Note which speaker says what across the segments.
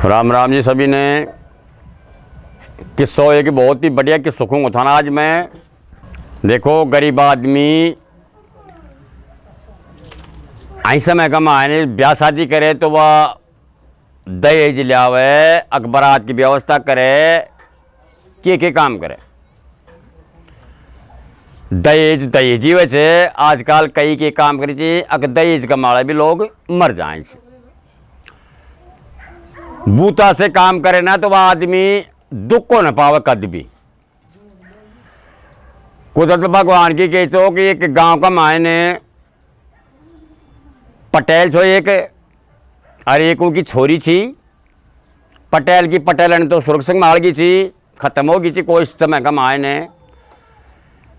Speaker 1: राम राम जी सभी ने। किस्सों एक बहुत ही बढ़िया किस्सों को था ना आज मैं। देखो गरीब आदमी ऐसा में कमाए ब्याह शादी करे तो वह दहेज लियावे, अखबारात की व्यवस्था करे, के काम करे। दहेज ही वैसे आजकल कई के काम करे चाहिए। अगर दहेज कमाड़े भी लोग मर जाए बूता से काम करे ना तो वह आदमी दुख को न पावे कद भी। कुदरत भगवान की कहते कि एक गांव का मायने पटेल छो एक, अरे एक उनकी छोरी थी पटेल की। पटेल ने तो सुर्ख सिंह मार गई थी, खत्म हो गई थी कोई समय का मायने।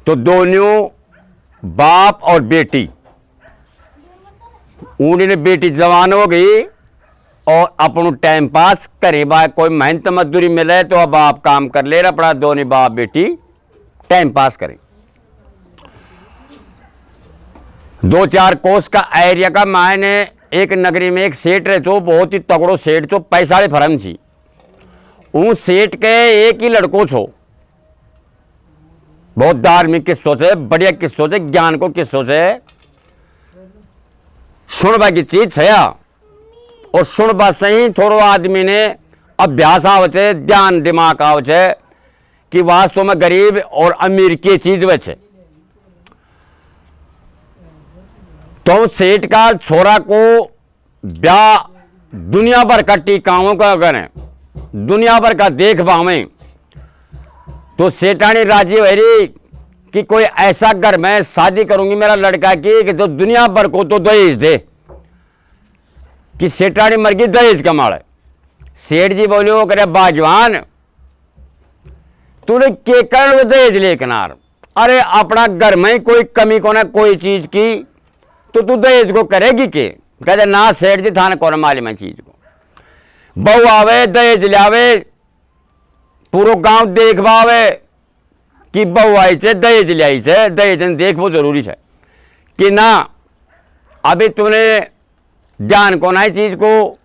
Speaker 1: तो दोनों बाप और बेटी, उन्होंने बेटी जवान हो गई और अपन टाइम पास करे बा। कोई मेहनत मजदूरी मिले तो अब आप काम कर ले, अपना दोनों बाप बेटी टाइम पास करें। 2-4 कोस का एरिया का मायने एक नगरी में एक सेठ रहे तो बहुत ही तगड़ो सेठ तो पैसा वाले फर्म थी। उन सेठ के एक ही लड़को छो, बहुत धार्मिक किस्सों से, बढ़िया किस्सों से, ज्ञान को किस्सों से सुनबा की चीज है। और सुनबा सही थोड़ो आदमी ने अभ्यास आवचे, ध्यान दिमाग आवचे कि वास्तव में गरीब और अमीर की चीज वैसे। तो सेठ का छोरा को ब्याह दुनिया भर का टीकाओं का करें, दुनिया भर का देख पावें तो सेठानी राजी हो रही कि कोई ऐसा घर में शादी करूंगी मेरा लड़का की कि तो दुनिया भर को तो दहेज दे, कि सेठानी मर गई दहेज कमाड़े। सेठ जी बोलियो करे बाजवान तूने के कर दहेज ले किनार, अरे अपना घर में कोई कमी को ना कोई चीज की तो तू दहेज को करेगी के? कहते ना सेठ जी थाने कौन मालूम है चीज को। बहू आवे दहेज लियावे, पूरा गांव देख पावे कि बहू आई से दहेज लियाई से, दहेज देख वो जरूरी है कि ना। अभी तूने ध्यान को ना चीज को,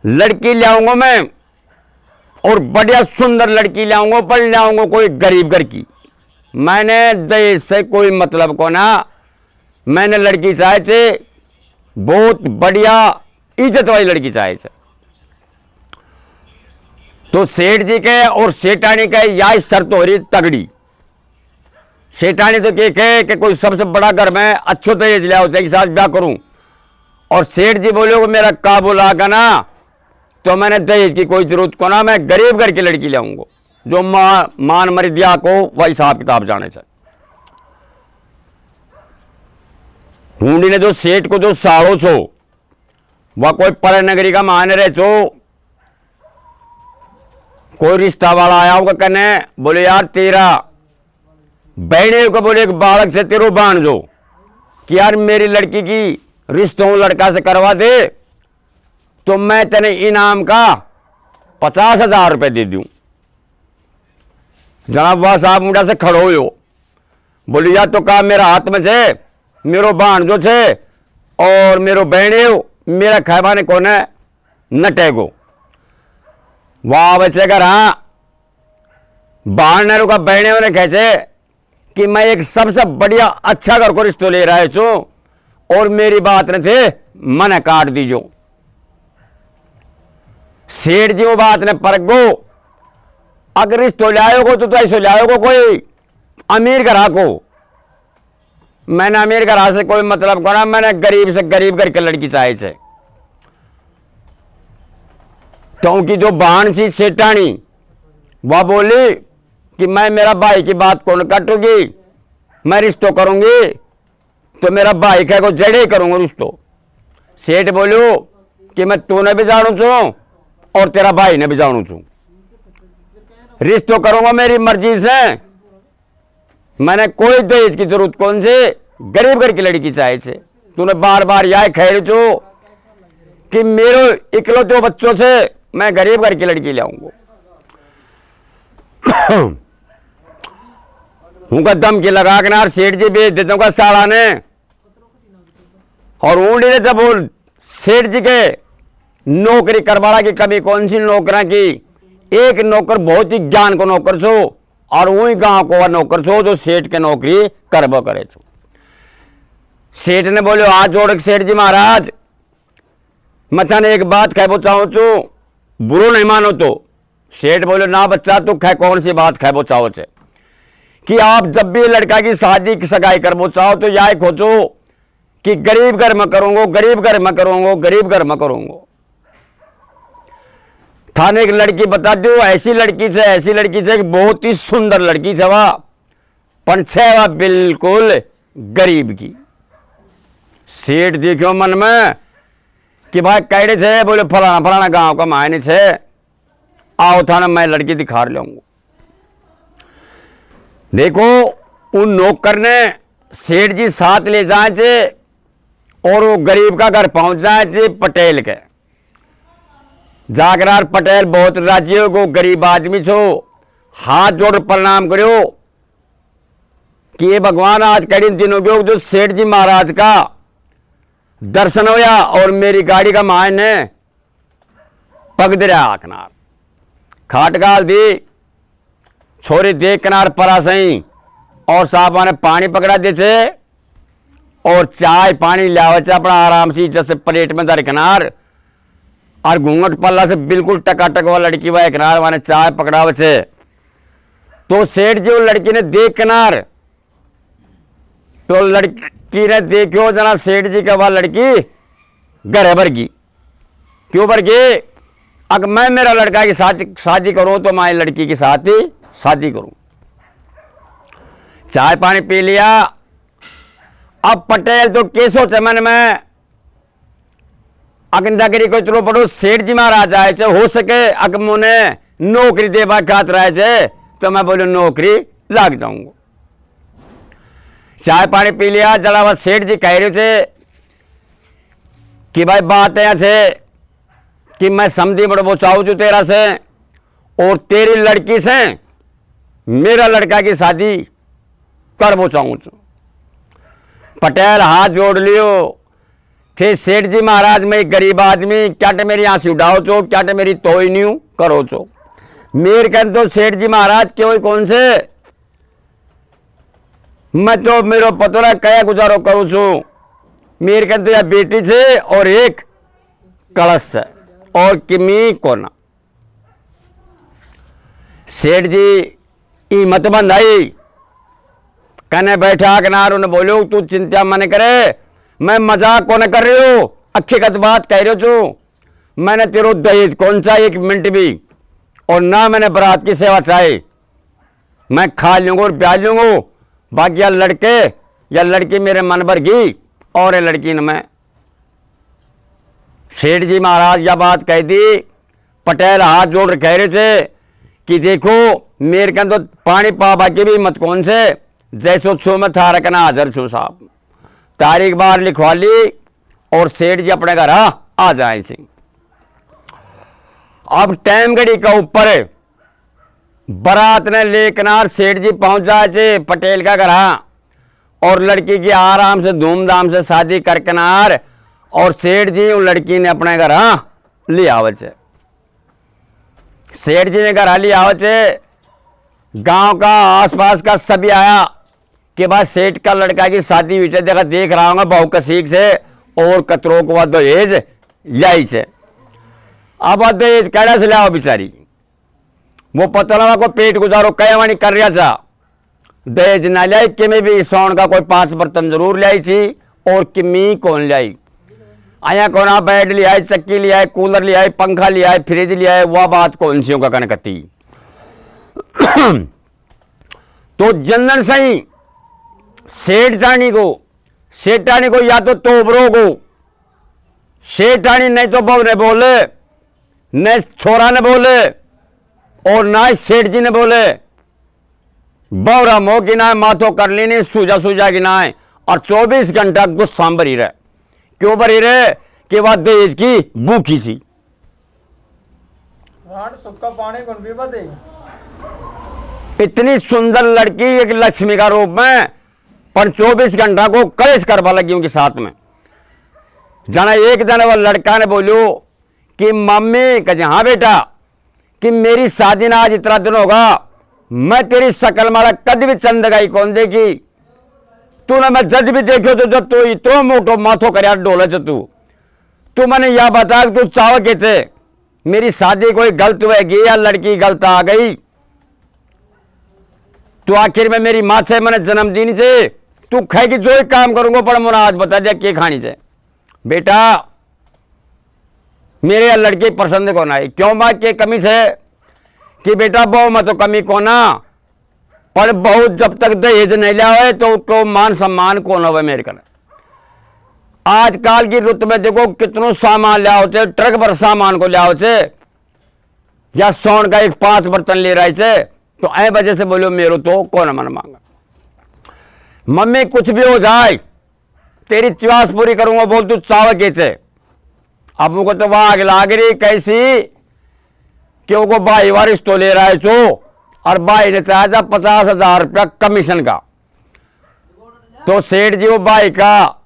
Speaker 1: लड़की लाऊंगा मैं और बढ़िया सुंदर लड़की लाऊंगा, पर लाऊंगा कोई गरीब घर की। मैंने दहेज से कोई मतलब को ना, मैंने लड़की चाहे थे बहुत बढ़िया इज्जत वाली लड़की चाहे थे। तो सेठ जी के और सेठानी के यही शर्त हो रही तगड़ी। सेठानी तो कहे कि कोई सबसे बड़ा घर में अच्छो दहेज ले आओ के साथ ब्याह करूं, और सेठ जी बोले मेरा काबू लागा ना तो मैंने दहेज की कोई जरूरत को ना, मैं गरीब घर की लड़की लाऊंगा जो मान मर्यादा को वह हिसाब किताब जाने चाहिए। हुंडी ने जो सेठ को जो साड़ो छो वह कोई पर नगरी का मान रहे छो, कोई रिश्ता वाला आया होगा कहने बोले यार तेरा बहने को बोले एक बालक से तेरो बांध दो कि यार मेरी लड़की की रिश्तों लड़का से करवा दे तो मैं तेने इनाम का 50,000 रुपए दे दूं। जनाब वह साहब मुंडा से खड़ो हो बोली यार तो कहा मेरा हाथ में से मेरो बाण जो छे और मेरो बहने मेरा खाबाने को न टेगो वाह बच्चे कर। हाँ बाण ने रुका बहने ने कहते कि मैं एक सबसे बढ़िया अच्छा घर को रिश्तो ले रहा छू और मेरी बात न थे मन काट दीजो। सेठ जी वो बात ने परख गो, अगर रिश्तो लाओगे तो ऐसे लाओगे कोई अमीर घरा को। मैंने अमीर घरा से कोई मतलब करा, मैंने गरीब से गरीब घर के लड़की चाहे से। तो उनकी जो बहन थी सेठानी वह बोली कि मैं मेरा भाई की बात कौन काटूंगी, मैं रिश्तो करूंगी तो मेरा भाई कह को जड़े करूंगा रिश्तो। सेठ बोलो कि मैं तूने भी जानू छू और तेरा भाई ने भी जानू छू, रिश्तो करूंगा मेरी मर्जी से, मैंने कोई दहेज की जरूरत कौन से, गरीब घर की लड़की चाहे से। तूने बार बार यह खेल छो कि मेरो इकलौते बच्चों से मैं गरीब घर की लड़की लाऊंगा। उनका दम की लगा के ना सेठ जी बेच देते उनका साला ने। और ऊँडी ने जब वो सेठ जी के नौकरी करवाला की कमी कौन सी नौकरा की। एक नौकर बहुत ही ज्ञान को नौकर छो और वही गांव को नौकर छो जो सेठ के नौकरी करबो करे छो। सेठ ने बोलो हाथ जोड़ के सेठ जी महाराज मैं थाने एक बात कहबो चाहूँ छो, बुरो नहीं मानो तो। सेठ बोलो ना बच्चा तू कह कौन सी बात कहबो चाहो छे कि आप जब भी लड़का की शादी की सगाई करबो चाहो तो यह खोजो कि गरीब घर में करूंगो, गरीब घर में करूंगो, गरीब घर में करूंगो। थाने एक लड़की बता दो, ऐसी लड़की से बहुत ही सुंदर लड़की छे वह, पर छे वह बिल्कुल गरीब की। सेठ देखो मन में कि भाई कैडे छे, बोले फलाना फलाना गांव का मायने छे, आओ थाने मैं लड़की दिखा लूंगा। देखो उन नौकर ने सेठ जी साथ ले जाए थे और वो गरीब का घर पहुंच जाए थे पटेल के। जागरार पटेल बहुत राजी हो गो, गरीब आदमी छो, हाथ जोड़ प्रणाम करो कि ये भगवान आज कई दिन हो गए जो सेठ जी महाराज का दर्शन होया और मेरी गाड़ी का मान ने पग दे रहा किनार खाट गाल दी। छोरी देख किनार परा सही और साहब ने पानी पकड़ा दे थे और चाय पानी लिया अपना आराम से जैसे प्लेट में दर किनार और घूंघट पल्ला से बिल्कुल टकाटक वाला लड़की वह किनार माने चाय पकड़ा बचे। तो सेठ जी लड़की ने देख किनार तो लड़की ने देखो जना सेठ जी का वह लड़की घर भर गई। क्यों भर गई? अगर मैं मेरा लड़का की शादी करूं तो मैं लड़की के साथ ही शादी करूं। चाय पानी पी लिया। अब पटेल तो केसो चमन में अगर नगरी को चलो पड़ो सेठ जी महाराज आए थे, हो सके अगर मुने नौकरी देवा खातर आए थे तो मैं बोलो नौकरी लाग जाऊंगा। चाय पानी पी लिया। जरा वह सेठ जी कह रहे थे कि भाई बात ऐसे कि मैं समझी बड़ो बचाऊ छू तेरा से और तेरी लड़की से मेरा लड़का की शादी करबो चाहूँ छू। पटेल हाथ जोड़ लियो थे सेठ जी महाराज मैं गरीब आदमी क्या टे मेरी आंसी उड़ाओ छो, क्या टे मेरी तोई न्यू करो छो। मेरे कहते तो सेठ जी महाराज क्यों कौन से मैं तो मेरो पतोरा कया गुजारो करूँ छू। मेरे कहते या बेटी से और एक कलश से और किमी कोना। सेठ जी हिम्मत बंधाई कने बैठा किनार उन्हें बोलो तू चिंता मन करे, मैं मजाक कौन कर रही हो, हकीकत बात कह रही हो। मैंने तेरो दहेज कौन सा एक मिनट भी और ना मैंने बारात की सेवा चाहे, मैं खा लूंगा और ब्याज लूंगा। बाकी या लड़के या लड़की मेरे मन भर गई और ये लड़की ने मैं। सेठ जी महाराज यह बात कह दी। पटेल हाथ जोड़ कह रहे थे कि देखो मेरे के तो पानी पा बाकी भी मत कौन से जैसो छो में था रखना हाजर छो साहब। तारीख बार लिखवा ली और सेठ जी अपने घर आ जाए थे। अब टाइम घड़ी का ऊपर बारात ने लेकनार सेठ जी पहुंच जाए थे पटेल का घर और लड़की की आराम से धूमधाम से शादी करके नार और सेठ जी उन लड़की ने अपने घर ले आवे छे। सेठ जी ने घर ले आवे छे। गांव का आसपास का सभी आया कि भाई सेठ का लड़का की शादी हुई है, देखा देख रहा हूँ बहु कसीक से और कतरों को दहेज लाई से। अब दहेज कैडा से लाओ बेचारी, वो पतला को पेट गुजारो कयावानी कर रहा था। दहेज ना लाई किमी भी सोन का कोई 5 बर्तन जरूर लाई थी और किमी कौन लाई। आया कोना बेड लिया, चक्की लिया, कूलर लिया, पंखा लिया, फ्रिज लिया, वह बात कौन सी का कनकती। तो जनरल सही सेठानी को या तो तोबरों को सेठानी नहीं तो बहू ने बोले न छोरा ने बोले और ना सेठ जी ने बोले। बौरा मोह की ना माथो कर लेने सूजा सूजा की ना और 24 घंटा गुस्सा भरी रहे। क्यों भरी रहे कि वह दहेज की भूखी थी।
Speaker 2: सुक्का पानी कौन पीवा दे।
Speaker 1: इतनी सुंदर लड़की एक लक्ष्मी का रूप में पर 24 घंटा को कलेश करवा लगी उनके साथ में। जाना एक जना वो लड़का ने बोलो कि मम्मी कहे हाँ बेटा कि मेरी शादी ना आज इतना दिन होगा, मैं तेरी शकल मारा कद भी चंदगाई कौन देखी, तू ना मैं जज भी देखो तो जब तू तो मोटो माथो कर डोले तू मैंने यह बता तू चाव के थे मेरी शादी कोई गलत होगी या लड़की गलत आ गई, तो आखिर में मेरी माँ से मैंने जन्मदिन से तू खाएगी जो ही काम करूंगा पर मुझे आज बता दे क्या खानी से बेटा, मेरे या लड़की पसंद कौन आई, क्यों माँ के कमी से कि बेटा बहु में तो कमी को ना, पर बहुत जब तक दहेज नहीं लिया हुए तो उसको मान सम्मान कौन हो मेरे का। आजकल की रुत में देखो कितनों सामान लिया होते, ट्रक भर सामान को लिया होते, या सोन का एक 5 बर्तन ले रहे थे, तो ऐ वजह से बोलो मेरे तो कौन मन मांगा। मम्मी कुछ भी हो जाए तेरी च्वास पूरी करूंगा, बोल तू चाव कैसे। अब उनको तो वहां आग लाग रही कैसी कि वो भाई वारिस तो ले रहा है तो, और भाई ने चाहा था 50,000 रुपया कमीशन का, तो सेठ जी वो भाई का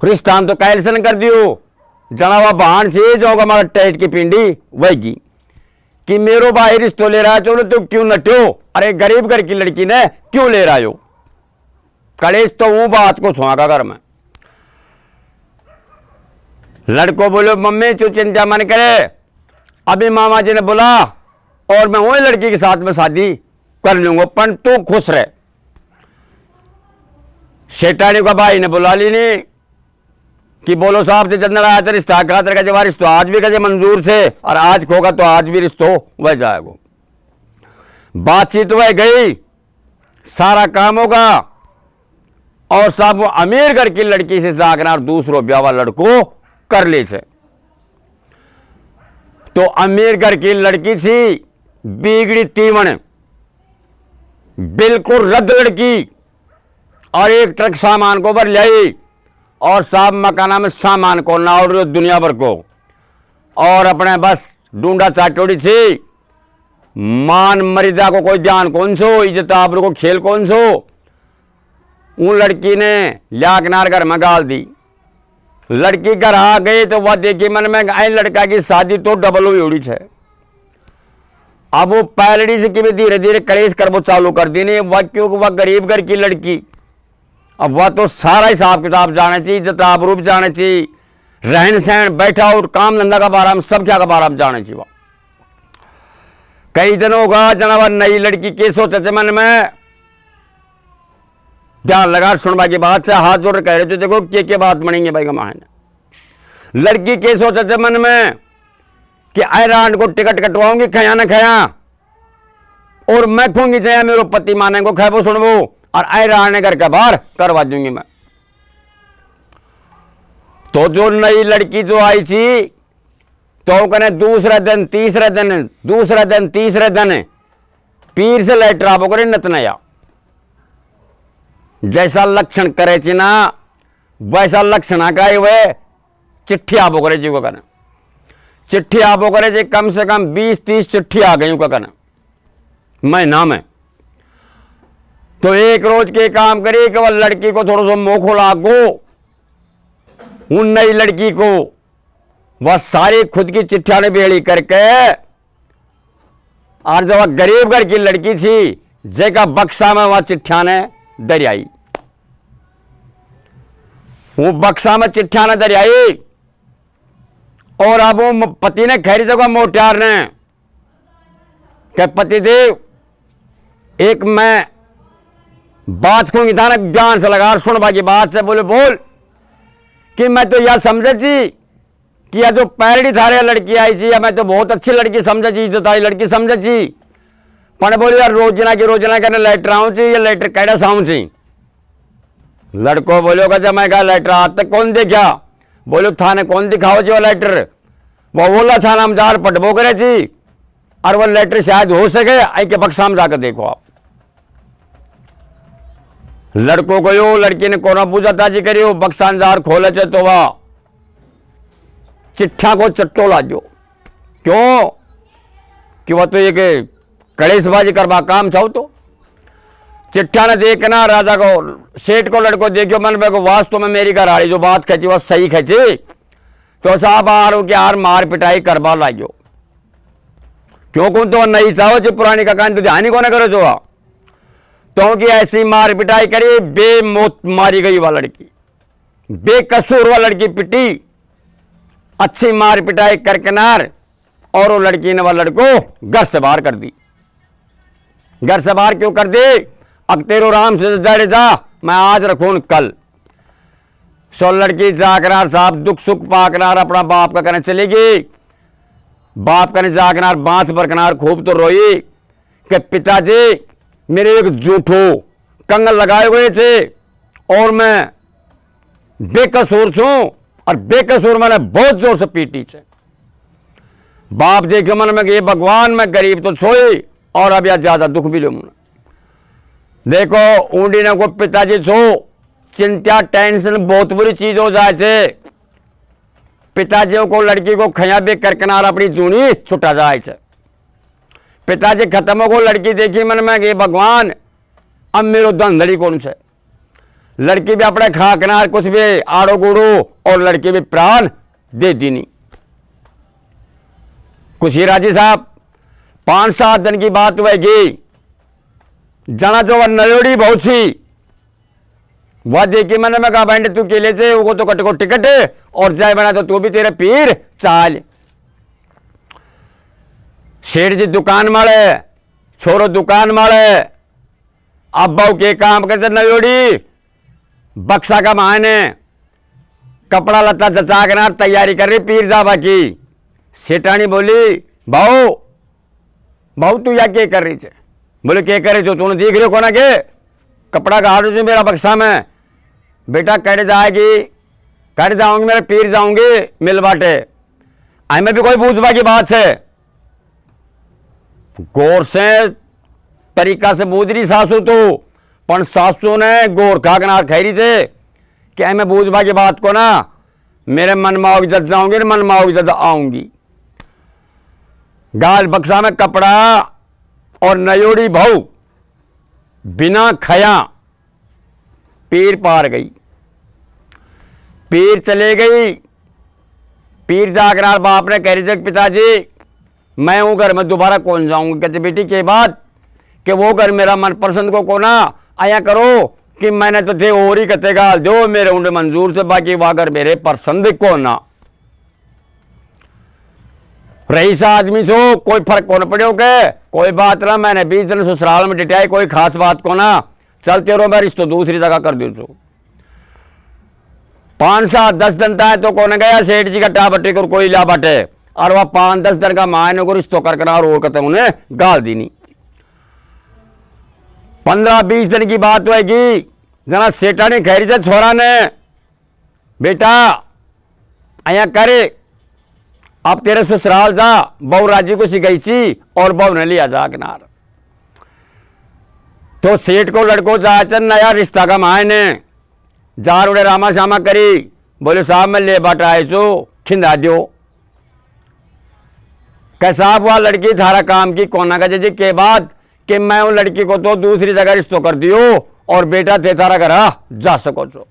Speaker 1: रिश्ता तो कैंसिल कर दियो, जना हुआ बहान से जो हमारा टेट की पिंडी वही कि मेरो भाई रिश्तो ले रहा है चलो तो क्यों नट्यो, अरे गरीब घर की लड़की ने क्यों ले रहा हो, कलेश तो वो बात को सुहागा घर में। लड़को बोलो मम्मी तू चिंता मन करे, अभी मामा जी ने बोला और मैं वही लड़की के साथ में शादी कर लूंगा, पर तू खुश रहे। शेटानी का भाई ने बुला ली नहीं कि बोलो साहब से चंदन आया था रिश्ता खातर का जब रिश्तो आज भी कहे मंजूर से, और आज खोगा तो आज भी रिश्तो वह जाएगा। बातचीत वह गई, सारा काम होगा, और सब अमीर घर की लड़की से जागना दूसरो ब्याह लड़को कर ले से, तो अमीर घर की लड़की थी बिगड़ी तीवण, बिल्कुल रद्द लड़की, और एक ट्रक सामान को भर लाई, और साहब मकाना में सामान को ना और दुनिया भर को, और अपने बस ढूंढा चाटोड़ी थी, मान मर्यादा को कोई ध्यान कौन सो, इज्जत आबरू को खेल कौन सो। उन लड़की ने लिया किनार घर में गाल दी, लड़की घर आ गई तो वह देखी मन में आई लड़का की शादी तो डबल हुई उड़ी है। अब वो पैलड़ी से कि धीरे धीरे कलेश कर वो चालू कर दी नहीं, वह क्योंकि वह गरीब घर की लड़की, अब वह तो सारा हिसाब किताब जाने चाहिए, इज्जत आबरू जाने चाहिए, रहन सहन बैठा और काम धंधा का बारे में सब क्या का बारे में जाने चाहिए। कई दिन होगा जनावर नई लड़की के सोचे मन में ध्यान लगा सुनवा की बात से हाथ जोड़ कह रहे थे देखो के बात बनेंगे भाई कमाए ने। लड़की के सोचे मन में कि आयरान को टिकट कटवाऊंगी खया न खया, और मैं खूंगी चाहे मेरे पति माने को खैबो सुनबो, और आयरान घर के बाहर करवा दूंगी मैं। तो जो नई लड़की जो आई थी तो कने दूसरा दिन तीसरा दिन दूसरा दिन तीसरे दिन पीर से लेटर आबो करे नतनया, जैसा लक्षण करे ची ना वैसा लक्षण आ गए वे चिट्ठी आबो करे जी को कहना, चिट्ठी आबो करे जी कम से कम 20-30 चिट्ठी आ गई का कहना महीना में। तो एक रोज के काम करी कि वह लड़की को थोड़ा सा मोह खोला गो, उन नई लड़की को वह सारी खुद की चिट्ठियां ने बेड़ी करके, और जब वह गरीब घर की लड़की थी जेका बक्सा में वह चिट्ठियां ने दरियाई, वो बक्सा में चिट्ठियां ने दरियाई, और अब वो पति ने खैरी जगह मोटियार ने कि पति देव एक मैं बात को निधान ध्यान से लगा सुन बाकी बात से बोले बोल कि मैं तो यह समझे थी कि यह जो पैरडी थारे लड़की आई थी, या मैं तो बहुत अच्छी लड़की समझे थी, जो तारी लड़की समझे थी, पर बोले यार रोजना की रोजना कहने लेटर आऊँ ची या लेटर कैडा साऊँ ची। लड़को बोलो का जब मैं कहा लेटर आज तक कौन देखा, बोलो थाने कौन दिखाओ जो लेटर, वो बोला था नाम जार पटबो करे थी, और वो लेटर शायद हो सके आई के बक्सा में जाकर देखो आप। लड़कों को यो लड़की ने कोना पूछा था जी करियो बक्सानजार खोले थे तो वह चिट्ठा को चट्टो लाजो, क्यों कि वह तो एक कड़ेसबाजी करवा काम चाहो, तो चिट्ठा ने देखना राजा को सेठ को लड़को देखियो मन में को वास्तव में मेरी घरवाली जो बात खची वह सही खची, तो साहब आरो कि यार मार पिटाई करवा लाइयो क्यों कौन तो नहीं चाहो जो पुरानी का कान तो ध्यान ही को ना करो जो तो कि ऐसी मार पिटाई करी बेमौत मारी गई वह लड़की बेकसूर वह लड़की पिटी अच्छी मार पिटाई करकनार और वो लड़की ने वह लड़को घर से बाहर कर दी। घर से बाहर क्यों कर दी? अब तेरो राम से जड़े जा मैं आज रखूं कल। सो लड़की जाकनार साहब दुख सुख पाकनार अपना बाप का कहने चलेगी। बाप कहने जाकनार बांथ बरकनार खूब तो रोई कि पिताजी मेरे एक झूठो कंगल लगाए हुए थे और मैं बेकसूर छूं और बेकसूर मैंने बहुत जोर से पीटी छे। बाप जी के मन में कि भगवान मैं गरीब तो सोई और अब या ज्यादा दुख भी लूं। देखो ऊंडी ने को पिताजी छो चिंता टेंशन बहुत बुरी चीज हो जाए छे। पिताजी को लड़की को खया भी करकनार अपनी जूनी छुटा जाए छे। पिताजी खत्म हो को लड़की देखी मन में कि भगवान अब मेरो धंधड़ी कौन से। लड़की भी अपने खाकनार कुछ भी आड़ो गुड़ो और लड़की भी प्राण दे दीनी। कुछ ही राजी साहब 5-7 दिन की बात हुएगी। जना जो वह नयोड़ी बहुत सी वह देखी मैंने मैं कहा बैंड तू केले से वो तो कट को टिकट और जाए बना तो तू भी तेरे पीर चाल। शेठ जी दुकान माले छोरो दुकान माले अब बहु के काम करते नयोड़ी बक्सा का मायने कपड़ा लत्ता जचा के ना तैयारी कर रही पीर जाबा की। सेठानी बोली भाऊ भाऊ तू या क्या कर रही है? बोले क्या कर रही हो? तूने देख रहे हो ना के कपड़ा का हाथ मेरा बक्सा में बेटा कह जाएगी कर जाऊंगी मेरे पीर जाऊंगी मिल बाटे आई में भी कोई पूछवा की बात है। गौर से तरीका से बूझ रही सासू तो पण सासू ने गोर खा कनार खैरी से कि मैं बूझवा की बात को ना मेरे मन में आओगी जद जाऊंगी मन में आओगी जद आऊंगी। गाल बक्सा में कपड़ा और नयोड़ी भाऊ बिना खया पीर पार गई। पीर चले गई। पीर जाकर बाप ने कह रही थी पिताजी मैं हूं घर में दोबारा कौन जाऊंगी। कहते बेटी के बाद कि वो घर मेरा मनपसंद को कोना आया करो कि मैंने तो थे और ही कहते गाल दो मेरे उन्हें मंजूर से बाकी वह घर मेरे पसंद को ना रईस आदमी छो कोई फर्क कौन पड़े के कोई बात ना मैंने 20 दिन ससुराल में डिटाई कोई खास बात को ना चलते रहो मैं रिश्तो दूसरी जगह कर दू छो। 5-7-10 दिन तक तो कौन गया सेठ जी का टाबटे को कोई ला बटे और वह 5-10 दिन का मायने को रिश्तो कर करना और कहते उन्हें गाल दी नहीं। 15-20 दिन की बात होगी जना सेठा ने खैरी से छोरा ने बेटा आया करे अब तेरे ससुराल जा बहु राजी को सिखाई ची और बहु ने लिया जा किनार। तो सेठ को लड़को जाचन नया रिश्ता का मायने जार उड़े रामा श्यामा करी बोले साहब मैं ले बाटा आए छो खिंदा दो कह साहब वह लड़की थारा काम की कोना का जी के बाद कि मैं उन लड़की को तो दूसरी जगह रिश्तो कर दियो और बेटा थे थारा घर जा सको छो।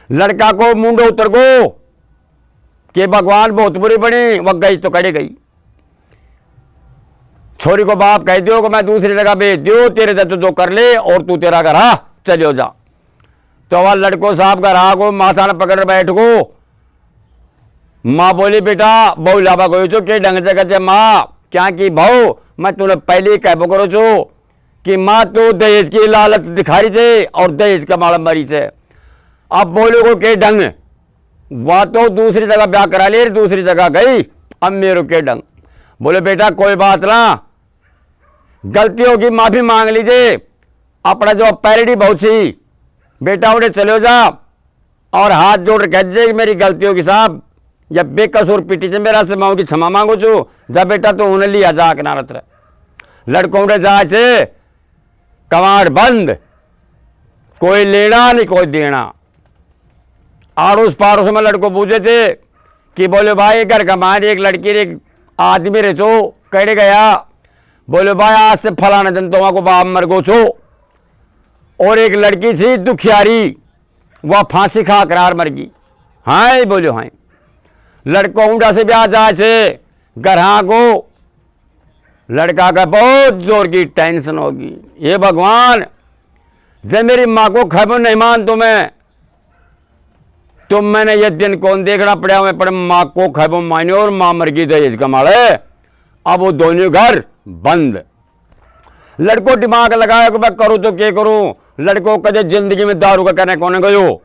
Speaker 1: लड़का को मुंडो उतर गो कि भगवान बहुत बुरी बनी वह गई तो कड़ी गई। छोरी को बाप कह दियो कि मैं दूसरी जगह भेज दियो तेरे से तो कर ले और तू तेरा घर चलो जा। तो वह लड़को साहब घर को माथा ने पकड़ बैठ गो। माँ बोली बेटा बहु लाभा गो छो के ढंग से कहते माँ क्या की भाऊ मैं तूने पहले ही कहबो करो छो कि माँ तो दहेज की लालच दिखा रही थे और दहेज का मालम मरी से। अब बोलो को के ढंग वह तो दूसरी जगह ब्याह करा ले दूसरी जगह गई अब मेरे के ढंग। बोले बेटा कोई बात ना गलती होगी माफी मांग लीजिए अपना जो पैरडी बहुत सी बेटा उन्हें चले जा और हाथ जोड़ कह दीजिए मेरी गलती होगी साहब या बेकसूर पीटी से मेरा से माओ की क्षमा मांगो छो जा बेटा तो उन्हें लिया जा किनारत रहे। लड़कों ने जा छे कवाड़ बंद कोई लेना नहीं कोई देना। आड़ोस पाड़ोस में लड़को पूछे थे कि बोले भाई घर का मार एक लड़की एक आदमी रहे छो कह गया बोले भाई आज से फलाने दिन तो को बाप मर गो छो और एक लड़की थी दुखियारी वह फांसी खा करार मर गई। हाँ बोलो हाँ लड़को ऊँटा से ब्याह जाए छे ग्रहा को, लड़का का बहुत जोर की टेंशन होगी। ये भगवान, जब मेरी माँ को खबर नहीं मान तो मैंने ये दिन कौन देखना पड़ा मैं, पर माँ को खबर माने और माँ मर गई दहेज कमाड़े। अब वो दोनों घर बंद। लड़को दिमाग लगाया कि मैं करूँ तो क्या करूँ। लड़को कदे जिंदगी में दारू का कहने कौन गयो,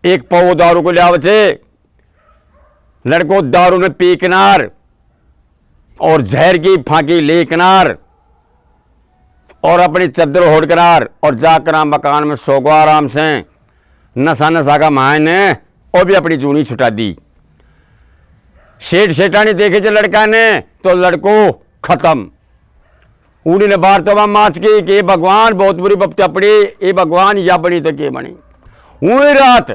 Speaker 1: एक पाव दारू को लिया बचे। लड़को दारू ने पी किनार और जहर की फांकी ले किनार और अपनी चद्दर होड़ किनार और जाकर मकान में सो गो आराम से। नशा नशा का मायने और भी अपनी जूनी छुटा दी। शेठ शेठानी देखे थे लड़का ने तो लड़को खत्म। उड़ी ने बार तो माच की कि भगवान बहुत बुरी बपत्या पड़ी, ये भगवान या बनी तो के बनी। वही रात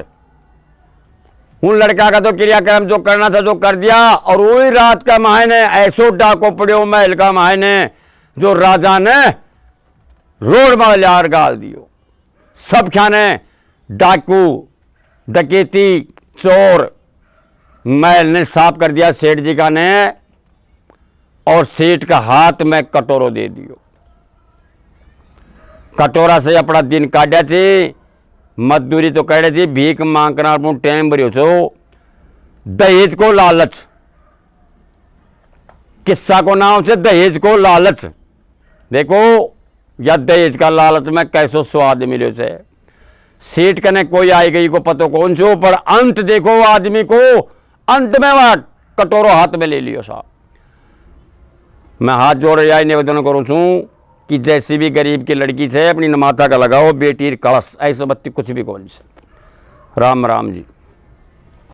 Speaker 1: उन लड़का का तो क्रियाक्रम जो करना था जो कर दिया, और वही रात का मायने ऐसो डाको पड़ो महल का मायने जो राजा ने रोड में लार गाल दियो। सब खाने डाकू डकैती चोर महल ने साफ कर दिया सेठ जी का ने, और सेठ का हाथ में कटोरो दे दियो। कटोरा से अपना दिन काटा थी, मजदूरी तो कह रही थी, भीख मांगना टाइम भरियो छो। दहेज को लालच, किस्सा को नाम से दहेज को लालच। देखो या दहेज का लालच में कैसो स्वाद मिलो से। सेठ कने कोई आई गई को पतो कौन छो, पर अंत देखो आदमी को, अंत में वह कटोरो हाथ में ले लियो साहब। मैं हाथ जोड़ यही निवेदन करूँ छूँ कि जैसी भी गरीब की लड़की से अपनी माथा का लगाओ बेटी कलश, ऐसे बत्ती कुछ भी कौन से। राम राम जी।